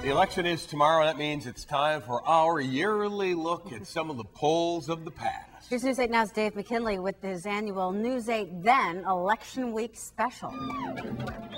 The election is tomorrow. That means it's time for our yearly look at some of the polls of the past. Here's News 8 Now's Dave McKinley with his annual News 8 Then Election Week special.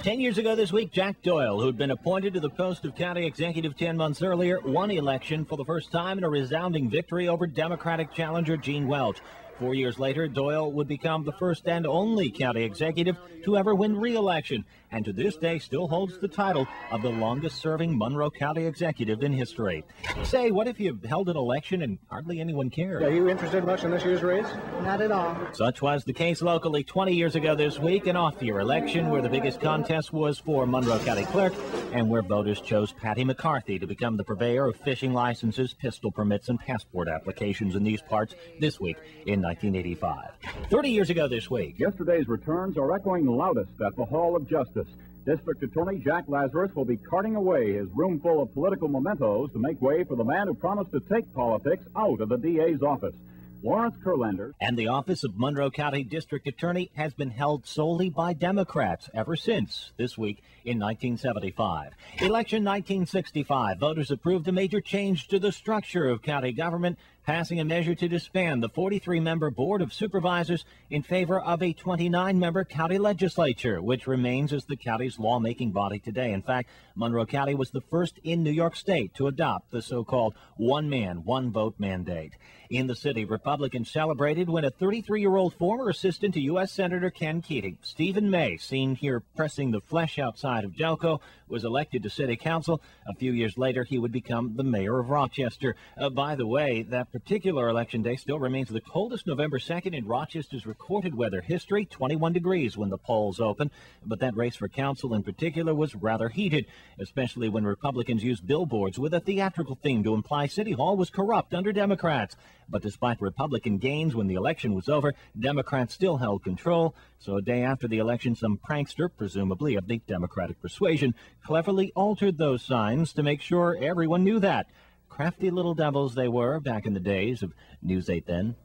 10 years ago this week, Jack Doyle, who'd been appointed to the post of county executive 10 months earlier, won election for the first time in a resounding victory over Democratic challenger Gene Welch. 4 years later, Doyle would become the first and only county executive to ever win re-election, and to this day still holds the title of the longest-serving Monroe County executive in history. Say, what if you held an election and hardly anyone cared? Are you interested much in this year's race? Not at all. Such was the case locally 20 years ago this week, an off-year election where the biggest contest was for Monroe County Clerk and where voters chose Patty McCarthy to become the purveyor of fishing licenses, pistol permits, and passport applications in these parts this week in 1985. 30 years ago this week. Yesterday's returns are echoing loudest at the Hall of Justice. District Attorney Jack Lazarus will be carting away his room full of political mementos to make way for the man who promised to take politics out of the DA's office. Lawrence Kurlander. And the office of Monroe County District Attorney has been held solely by Democrats ever since this week in 1975. Election 1965. Voters approved a major change to the structure of county government, passing a measure to disband the 43-member Board of Supervisors in favor of a 29-member county legislature, which remains as the county's lawmaking body today. In fact, Monroe County was the first in New York State to adopt the so-called one-man, one-vote mandate. In the city, Republicans celebrated when a 33-year-old former assistant to U.S. Senator Ken Keating, Stephen May, seen here pressing the flesh outside of Delco, was elected to city council. A few years later, he would become the mayor of Rochester. By the way, that particular election day still remains the coldest November 2nd in Rochester's recorded weather history, 21 degrees when the polls opened. But that race for council in particular was rather heated, especially when Republicans used billboards with a theatrical theme to imply City Hall was corrupt under Democrats. But despite Republican gains when the election was over, Democrats still held control. So a day after the election, some prankster, presumably of the Democratic persuasion, cleverly altered those signs to make sure everyone knew that. Crafty little devils they were back in the days of News 8 Then.